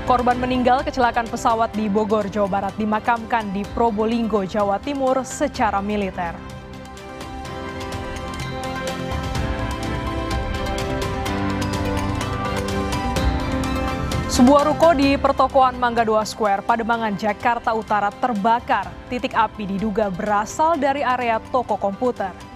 Korban meninggal kecelakaan pesawat di Bogor, Jawa Barat dimakamkan di Probolinggo, Jawa Timur secara militer. Sebuah ruko di pertokoan Mangga 2 Square, Pademangan, Jakarta Utara terbakar. Titik api diduga berasal dari area toko komputer.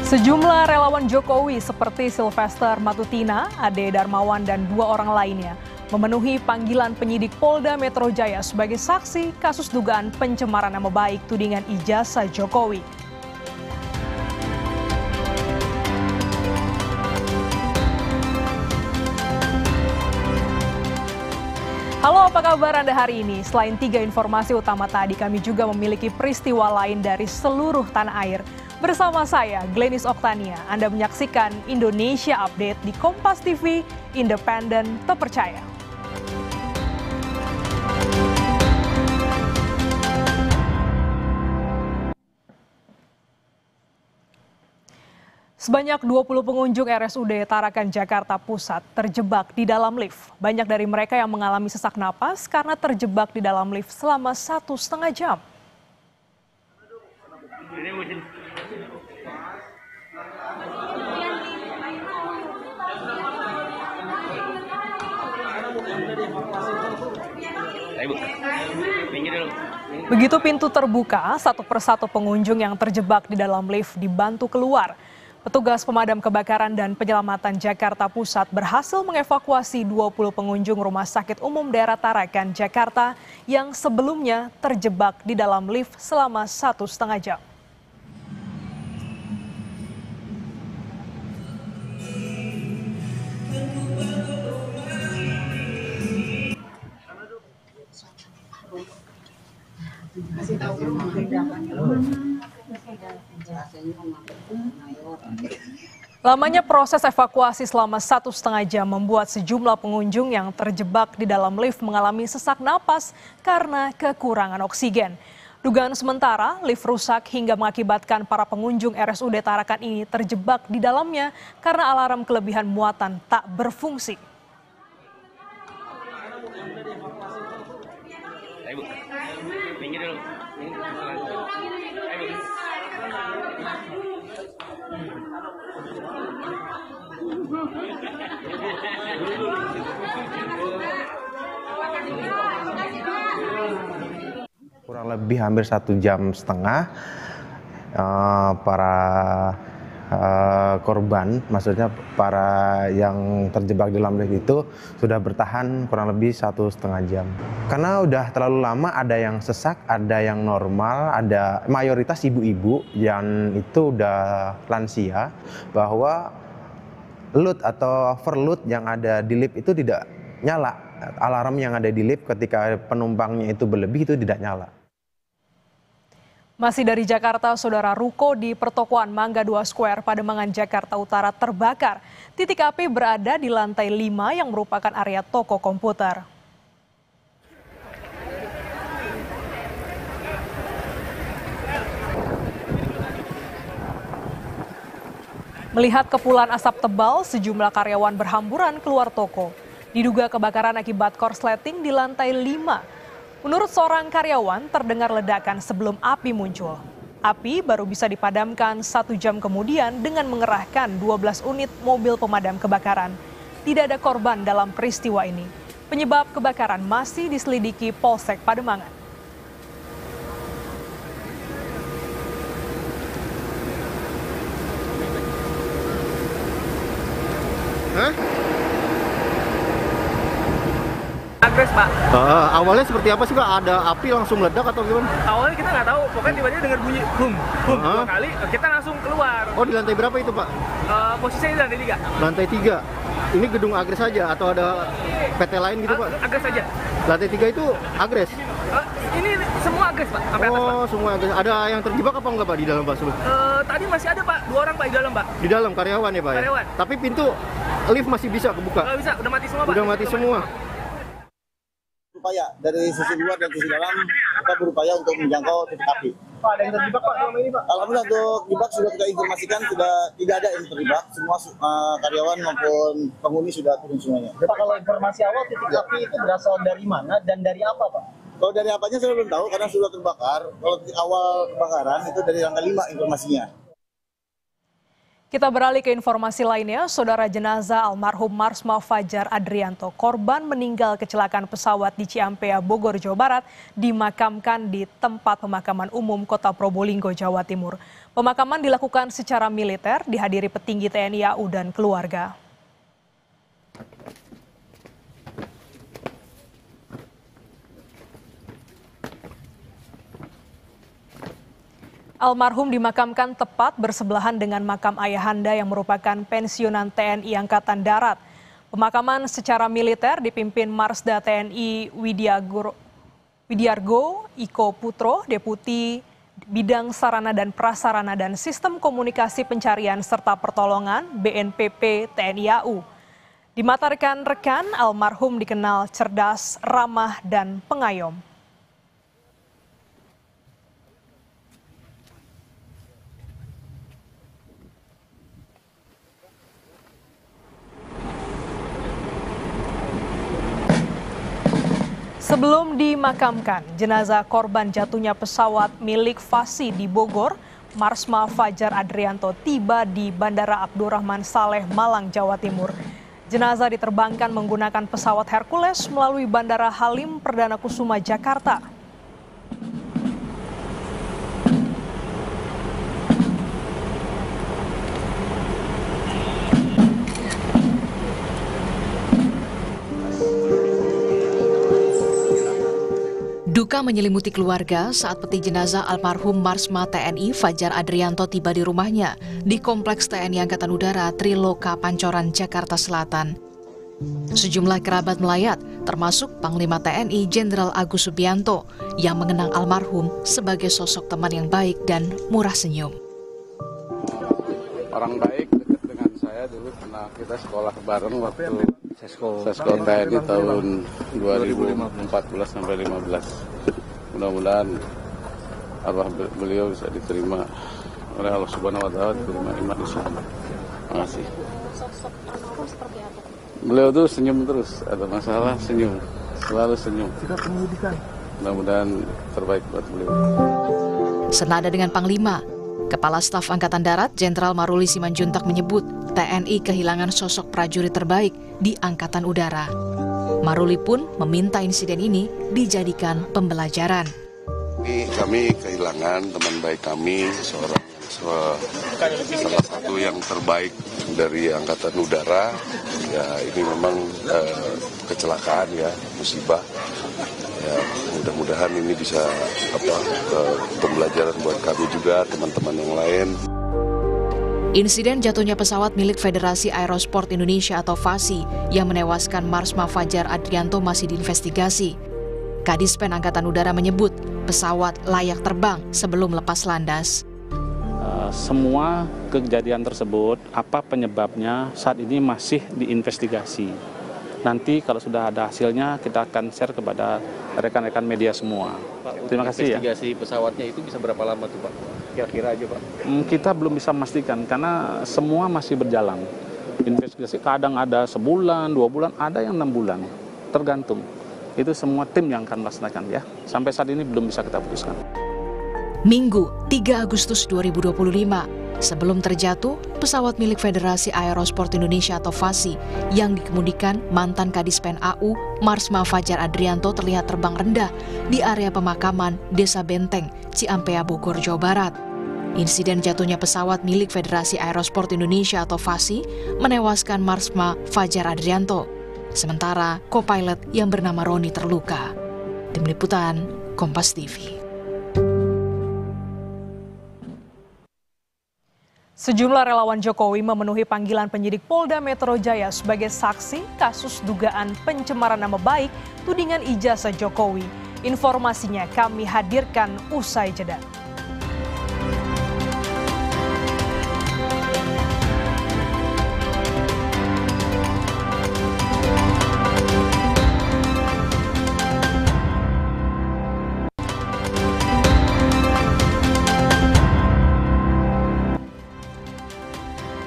Sejumlah relawan Jokowi seperti Sylvester Matutina, Ade Darmawan, dan 2 orang lainnya memenuhi panggilan penyidik Polda Metro Jaya sebagai saksi kasus dugaan pencemaran nama baik tudingan ijazah Jokowi. Halo, apa kabar Anda hari ini? Selain 3 informasi utama tadi, kami juga memiliki peristiwa lain dari seluruh tanah air. Bersama saya, Glenis Oktania, Anda menyaksikan Indonesia Update di Kompas TV, independen, terpercaya. Sebanyak 20 pengunjung RSUD Tarakan, Jakarta Pusat terjebak di dalam lift. Banyak dari mereka yang mengalami sesak napas karena terjebak di dalam lift selama 1,5 jam. Begitu pintu terbuka, satu persatu pengunjung yang terjebak di dalam lift dibantu keluar. Petugas pemadam kebakaran dan penyelamatan Jakarta Pusat berhasil mengevakuasi 20 pengunjung Rumah Sakit Umum Daerah Tarakan, Jakarta yang sebelumnya terjebak di dalam lift selama 1,5 jam. Lamanya proses evakuasi selama 1,5 jam membuat sejumlah pengunjung yang terjebak di dalam lift mengalami sesak napas karena kekurangan oksigen. Dugaan sementara, lift rusak hingga mengakibatkan para pengunjung RSUD Tarakan ini terjebak di dalamnya karena alarm kelebihan muatan tak berfungsi. Kurang lebih hampir 1,5 jam para korban, maksudnya para yang terjebak di dalam lift itu sudah bertahan kurang lebih 1,5 jam. Karena udah terlalu lama, ada yang sesak, ada yang normal, ada mayoritas ibu-ibu yang itu udah lansia, bahwa load atau overload yang ada di lift itu tidak nyala. Alarm yang ada di lift ketika penumpangnya itu berlebih itu tidak nyala. Masih dari Jakarta, saudara, ruko di pertokoan Mangga 2 Square, Pademangan, Jakarta Utara terbakar. Titik api berada di lantai 5 yang merupakan area toko komputer. Melihat kepulan asap tebal, sejumlah karyawan berhamburan keluar toko. Diduga kebakaran akibat korsleting di lantai 5. Menurut seorang karyawan, terdengar ledakan sebelum api muncul. Api baru bisa dipadamkan 1 jam kemudian dengan mengerahkan 12 unit mobil pemadam kebakaran. Tidak ada korban dalam peristiwa ini. Penyebab kebakaran masih diselidiki Polsek Pademangan. Agres, Pak. Awalnya seperti apa sih, Pak? Ada api langsung meledak atau gimana? Awalnya kita nggak tahu, pokoknya tiba-tiba dengar bunyi hum 2 kali, kita langsung keluar. Oh, di lantai berapa itu, Pak? Posisinya di lantai 3. Lantai 3. Ini gedung Agres saja atau ada PT lain gitu Pak? Agres saja. Lantai 3 itu Agres? Ini semua Agres Pak, sampai atas Pak. Oh, semua Agres. Ada yang terjebak apa enggak Pak di dalam Pak? Tadi masih ada Pak, 2 orang Pak di dalam Pak. Di dalam karyawan ya Pak? Karyawan. Ya? Tapi pintu lift masih bisa kebuka? Nggak bisa, udah mati semua Pak. Udah mati semua. Upaya dari sisi luar dan sisi dalam kita berupaya untuk menjangkau titik api. Pak, ada yang terjebak Pak selama ini Pak? Alhamdulillah untuk terjebak sudah kita informasikan, sudah tidak ada yang terjebak, semua karyawan maupun penghuni sudah turun semuanya. Pak, kalau informasi awal titik api itu berasal dari mana dan dari apa Pak? Kalau dari apanya saya belum tahu karena sudah terbakar. Kalau titik awal kebakaran itu dari rangka 5 informasinya. Kita beralih ke informasi lainnya, saudara jenazah almarhum Marsma Fajar Adrianto, korban meninggal kecelakaan pesawat di Ciampea, Bogor, Jawa Barat, dimakamkan di tempat pemakaman umum Kota Probolinggo, Jawa Timur. Pemakaman dilakukan secara militer, dihadiri petinggi TNI AU dan keluarga. Almarhum dimakamkan tepat bersebelahan dengan makam ayahanda yang merupakan pensiunan TNI Angkatan Darat. Pemakaman secara militer dipimpin Marsda TNI Widiargo Iko Putro, Deputi Bidang Sarana dan Prasarana dan Sistem Komunikasi Pencarian serta Pertolongan BNPP TNI AU. Di mata rekan-rekan, almarhum dikenal cerdas, ramah, dan pengayom. Sebelum dimakamkan, jenazah korban jatuhnya pesawat milik Fasi di Bogor, Marsma Fajar Adrianto tiba di Bandara Abdurrahman Saleh, Malang, Jawa Timur. Jenazah diterbangkan menggunakan pesawat Hercules melalui Bandara Halim Perdana Kusuma, Jakarta. Duka menyelimuti keluarga saat peti jenazah almarhum Marsma TNI Fajar Adrianto tiba di rumahnya di Kompleks TNI Angkatan Udara Triloka Pancoran, Jakarta Selatan. Sejumlah kerabat melayat, termasuk Panglima TNI Jenderal Agus Subianto yang mengenang almarhum sebagai sosok teman yang baik dan murah senyum. Orang baik, dekat dengan saya dulu pernah kita sekolah bareng waktu saya sekolah TNI tahun 2014 sampai 15. Mudah-mudahan arwah beliau bisa diterima oleh Allah Subhanahu wa taala, diterima iman Islam. Terima kasih. Beliau tuh senyum terus, ada masalah senyum, selalu senyum. Sikap pendidikan. Mudah-mudahan terbaik buat beliau. Senada dengan Panglima, Kepala Staf Angkatan Darat Jenderal Maruli Simanjuntak menyebut TNI kehilangan sosok prajurit terbaik di Angkatan Udara. Maruli pun meminta insiden ini dijadikan pembelajaran. Kami kehilangan teman baik kami, salah satu yang terbaik dari Angkatan Udara. Ya ini memang kecelakaan ya, musibah. Ya, mudah-mudahan ini bisa pembelajaran buat kami juga, teman-teman yang lain. Insiden jatuhnya pesawat milik Federasi Aerosport Indonesia atau FASI yang menewaskan Marsma Fajar Adrianto masih diinvestigasi. Kadispen Angkatan Udara menyebut pesawat layak terbang sebelum lepas landas. Semua kejadian tersebut, apa penyebabnya saat ini masih diinvestigasi. Nanti kalau sudah ada hasilnya kita akan share kepada rekan-rekan media semua. Pak, terima kasih ya. Investigasi pesawatnya itu bisa berapa lama tuh Pak? Kira-kira aja Pak. Kita belum bisa memastikan karena semua masih berjalan. Investigasi kadang ada sebulan, 2 bulan, ada yang 6 bulan. Tergantung. Itu semua tim yang akan melaksanakan ya. Sampai saat ini belum bisa kita putuskan. Minggu 3 Agustus 2025, sebelum terjatuh, pesawat milik Federasi Aerosport Indonesia atau FASI yang dikemudikan mantan Kadispen AU Marsma Fajar Adrianto terlihat terbang rendah di area pemakaman Desa Benteng, Ciampea, Bogor, Jawa Barat. Insiden jatuhnya pesawat milik Federasi Aerosport Indonesia atau FASI menewaskan Marsma Fajar Adrianto. Sementara co-pilot yang bernama Roni terluka. Tim Liputan, Kompas TV. Sejumlah relawan Jokowi memenuhi panggilan penyidik Polda Metro Jaya sebagai saksi kasus dugaan pencemaran nama baik tudingan ijazah Jokowi. Informasinya kami hadirkan usai jeda.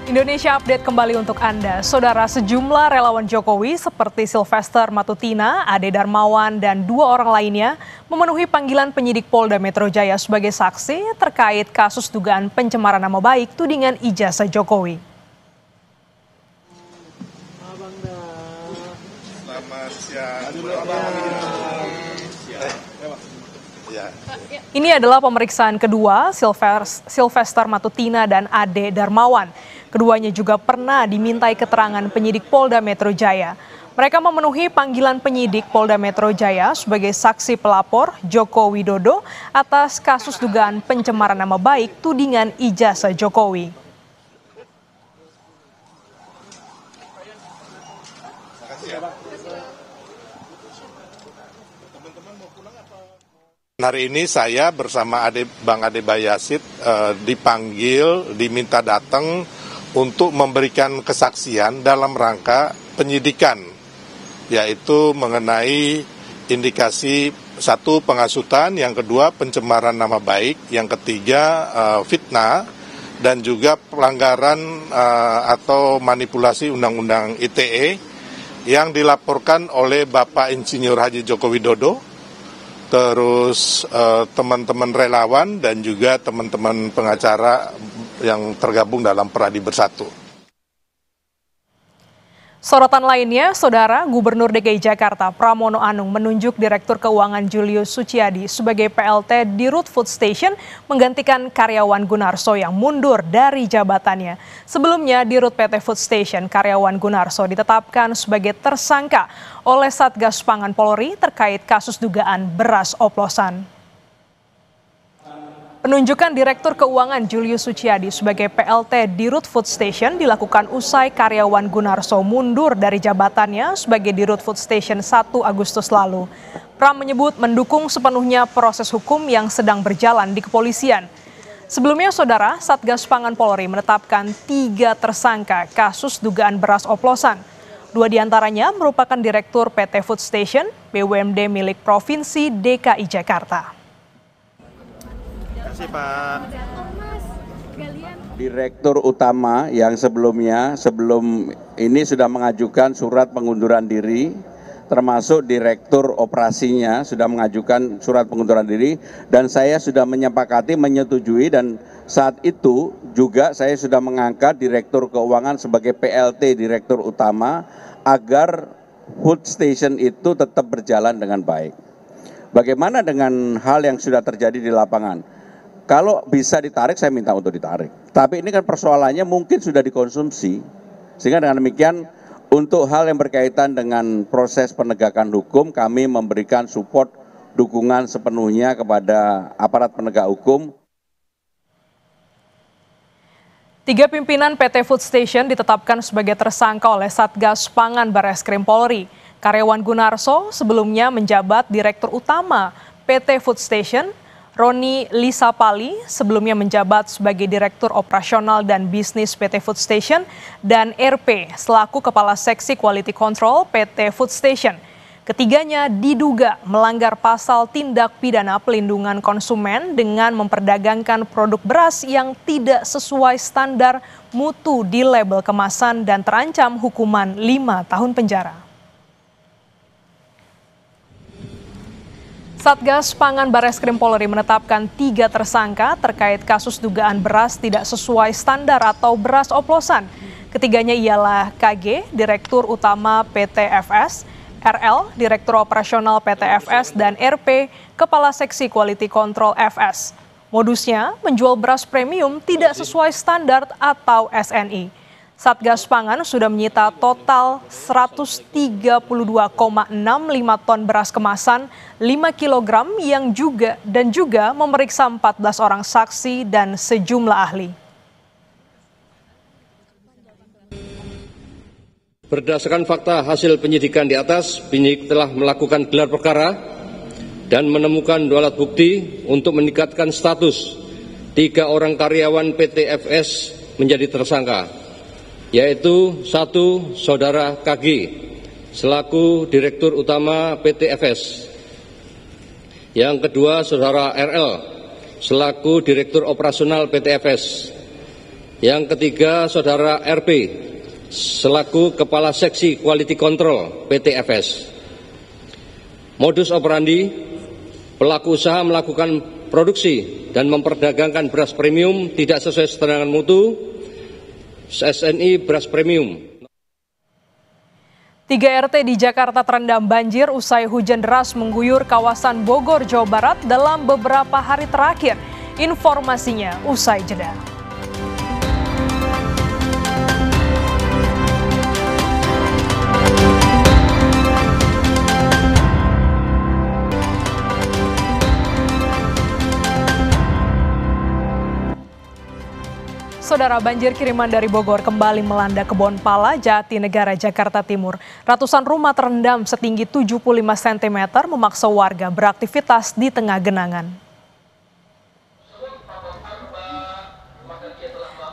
Indonesia Update kembali untuk Anda. Saudara, sejumlah relawan Jokowi seperti Sylvester Matutina, Ade Darmawan, dan 2 orang lainnya memenuhi panggilan penyidik Polda Metro Jaya sebagai saksi terkait kasus dugaan pencemaran nama baik tudingan ijazah Jokowi. Selamat siang. Ini adalah pemeriksaan kedua Sylvester Matutina dan Ade Darmawan. Keduanya juga pernah dimintai keterangan penyidik Polda Metro Jaya. Mereka memenuhi panggilan penyidik Polda Metro Jaya sebagai saksi pelapor Joko Widodo atas kasus dugaan pencemaran nama baik tudingan ijazah Jokowi. Hari ini saya bersama Bang Ade Bayasid dipanggil, diminta datang untuk memberikan kesaksian dalam rangka penyidikan, yaitu mengenai indikasi 1 penghasutan, yang kedua pencemaran nama baik, yang ketiga fitnah, dan juga pelanggaran atau manipulasi Undang-Undang ITE yang dilaporkan oleh Bapak Insinyur Haji Joko Widodo, terus teman-teman relawan dan juga teman-teman pengacara yang tergabung dalam Peradi Bersatu. Sorotan lainnya, Saudara, Gubernur DKI Jakarta Pramono Anung menunjuk Direktur Keuangan Julius Suciadi sebagai PLT Dirut Food Station menggantikan karyawan Gunarso yang mundur dari jabatannya. Sebelumnya, Dirut PT Food Station karyawan Gunarso ditetapkan sebagai tersangka oleh Satgas Pangan Polri terkait kasus dugaan beras oplosan. Penunjukan Direktur Keuangan Julius Suciadi sebagai PLT Dirut Food Station dilakukan usai karyawan Gunarso mundur dari jabatannya sebagai Dirut Food Station 1 Agustus lalu. Pram menyebut mendukung sepenuhnya proses hukum yang sedang berjalan di kepolisian. Sebelumnya, Saudara, Satgas Pangan Polri menetapkan 3 tersangka kasus dugaan beras oplosan. 2 diantaranya merupakan Direktur PT Food Station BUMD milik Provinsi DKI Jakarta. Direktur utama yang sebelum ini sudah mengajukan surat pengunduran diri, termasuk direktur operasinya sudah mengajukan surat pengunduran diri, dan saya sudah menyetujui, dan saat itu juga saya sudah mengangkat Direktur Keuangan sebagai PLT Direktur Utama agar food station itu tetap berjalan dengan baik. Bagaimana dengan hal yang sudah terjadi di lapangan? Kalau bisa ditarik, saya minta untuk ditarik. Tapi ini kan persoalannya mungkin sudah dikonsumsi. Sehingga dengan demikian, untuk hal yang berkaitan dengan proses penegakan hukum, kami memberikan support, dukungan sepenuhnya kepada aparat penegak hukum. 3 pimpinan PT Food Station ditetapkan sebagai tersangka oleh Satgas Pangan Barreskrim Polri. Karyawan Gunarso sebelumnya menjabat Direktur Utama PT Food Station. Roni Lisapali sebelumnya menjabat sebagai Direktur Operasional dan Bisnis PT Food Station, dan RP selaku Kepala Seksi Quality Control PT Food Station. Ketiganya diduga melanggar pasal tindak pidana pelindungan konsumen dengan memperdagangkan produk beras yang tidak sesuai standar mutu di label kemasan dan terancam hukuman 5 tahun penjara. Satgas Pangan Barreskrim Polri menetapkan 3 tersangka terkait kasus dugaan beras tidak sesuai standar atau beras oplosan. Ketiganya ialah KG, Direktur Utama PT FS, RL, Direktur Operasional PT FS, dan RP, Kepala Seksi Quality Control FS. Modusnya menjual beras premium tidak sesuai standar atau SNI. Satgas Pangan sudah menyita total 132,65 ton beras kemasan 5 kg yang juga memeriksa 14 orang saksi dan sejumlah ahli. Berdasarkan fakta hasil penyidikan di atas, penyidik telah melakukan gelar perkara dan menemukan 2 alat bukti untuk meningkatkan status 3 orang karyawan PT FS menjadi tersangka, yaitu 1. Saudara KG selaku Direktur Utama PT FS. Yang kedua, Saudara RL selaku Direktur Operasional PT FS. Yang ketiga, Saudara RP selaku Kepala Seksi Quality Control PT FS. Modus operandi, pelaku usaha melakukan produksi dan memperdagangkan beras premium tidak sesuai standar mutu SNI beras premium. 3 RT di Jakarta terendam banjir usai hujan deras mengguyur kawasan Bogor, Jawa Barat dalam beberapa hari terakhir. Informasinya usai jeda. Saudara, banjir kiriman dari Bogor kembali melanda Kebon Pala, Jatinegara, Jakarta Timur. Ratusan rumah terendam setinggi 75 cm memaksa warga beraktivitas di tengah genangan.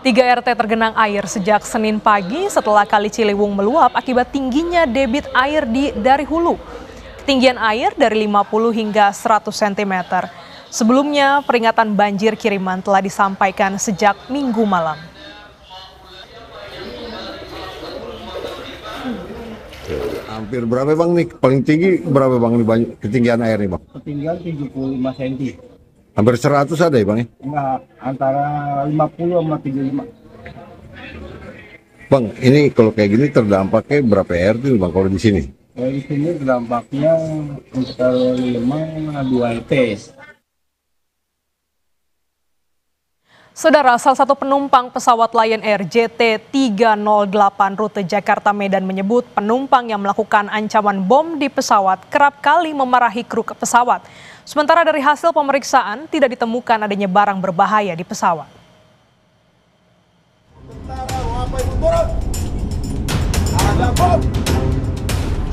3 RT tergenang air sejak Senin pagi setelah Kali Ciliwung meluap akibat tingginya debit air dari hulu. Ketinggian air dari 50 hingga 100 cm. Sebelumnya, peringatan banjir kiriman telah disampaikan sejak Minggu malam. Hampir berapa Bang nih? Paling tinggi berapa Bang nih ketinggian air nih Bang? Ketinggian 75 cm. Hampir 100 ada ya Bang? Enggak, antara 50 sama 75. Bang, ini kalau kayak gini terdampaknya berapa RT Bang kalau di sini? Di sini terdampaknya untuk 2 RT. Saudara, salah satu penumpang pesawat Lion Air JT308 rute Jakarta Medan menyebut penumpang yang melakukan ancaman bom di pesawat kerap kali memarahi kru pesawat. Sementara dari hasil pemeriksaan tidak ditemukan adanya barang berbahaya di pesawat.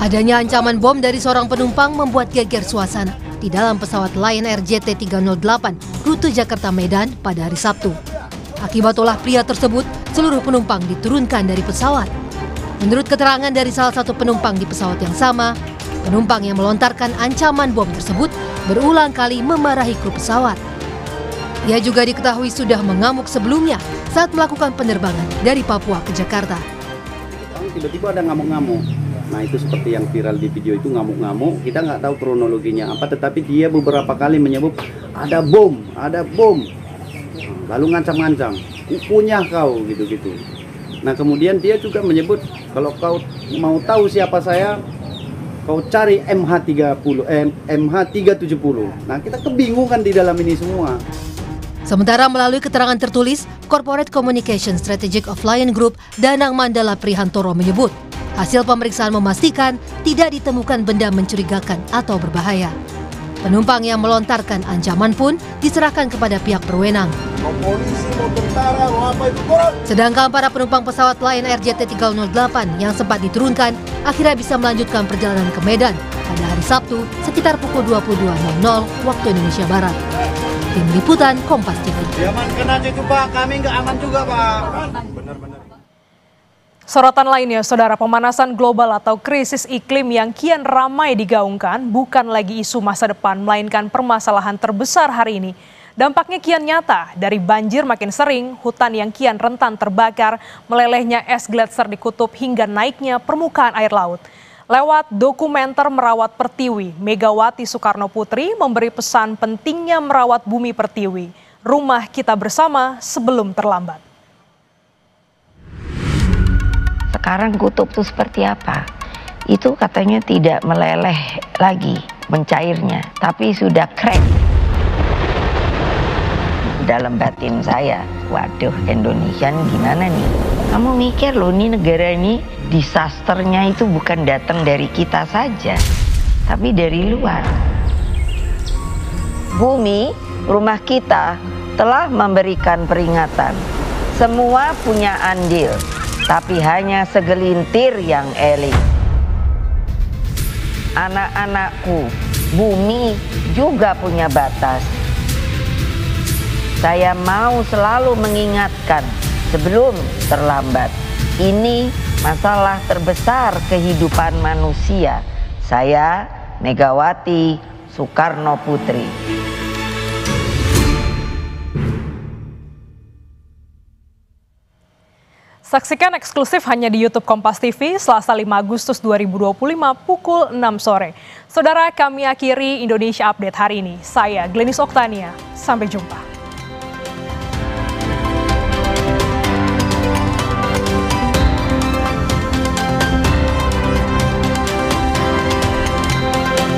Adanya ancaman bom dari seorang penumpang membuat geger suasana di dalam pesawat Lion Air JT308 rute Jakarta Medan pada hari Sabtu. Akibat ulah pria tersebut, seluruh penumpang diturunkan dari pesawat. Menurut keterangan dari salah satu penumpang di pesawat yang sama, penumpang yang melontarkan ancaman bom tersebut berulang kali memarahi kru pesawat. Ia juga diketahui sudah mengamuk sebelumnya saat melakukan penerbangan dari Papua ke Jakarta. Tiba-tiba ada ngamuk-ngamuk. Nah itu seperti yang viral di video itu, ngamuk-ngamuk. Kita nggak tahu kronologinya apa, tetapi dia beberapa kali menyebut ada bom, ada bom. Lalu ngancam-ngancam, punya kau gitu-gitu. Nah kemudian dia juga menyebut kalau kau mau tahu siapa saya, kau cari MH370. Nah kita kebingungan di dalam ini semua. Sementara melalui keterangan tertulis, Corporate Communication Strategic of Lion Group, Danang Mandala Prihantoro menyebut, hasil pemeriksaan memastikan tidak ditemukan benda mencurigakan atau berbahaya. Penumpang yang melontarkan ancaman pun diserahkan kepada pihak berwenang. Sedangkan para penumpang pesawat Lion Air JT308 yang sempat diturunkan akhirnya bisa melanjutkan perjalanan ke Medan pada hari Sabtu sekitar pukul 22.00 waktu Indonesia Barat. Tim Liputan Kompas TV. Aman kena itu Pak, kami nggak aman juga Pak. Benar-benar. Sorotan lainnya, saudara, pemanasan global atau krisis iklim yang kian ramai digaungkan bukan lagi isu masa depan, melainkan permasalahan terbesar hari ini. Dampaknya kian nyata, dari banjir makin sering, hutan yang kian rentan terbakar, melelehnya es gletser di kutub hingga naiknya permukaan air laut. Lewat dokumenter Merawat Pertiwi, Megawati Soekarno Putri memberi pesan pentingnya merawat bumi pertiwi. Rumah kita bersama sebelum terlambat. Sekarang kutub itu seperti apa? Itu katanya tidak meleleh lagi mencairnya, tapi sudah crack. Dalam batin saya, waduh, Indonesia nih gimana nih? Kamu mikir loh, ini negara ini disasternya itu bukan datang dari kita saja, tapi dari luar. Bumi, rumah kita, telah memberikan peringatan. Semua punya andil. tapi hanya segelintir yang elit. Anak-anakku, bumi juga punya batas. Saya mau selalu mengingatkan sebelum terlambat. Ini masalah terbesar kehidupan manusia. Saya, Megawati Soekarno Putri. Saksikan eksklusif hanya di YouTube Kompas TV Selasa 5 Agustus 2025 pukul 6 sore. Saudara, kami akhiri Indonesia Update hari ini. Saya Glenis Oktania, sampai jumpa.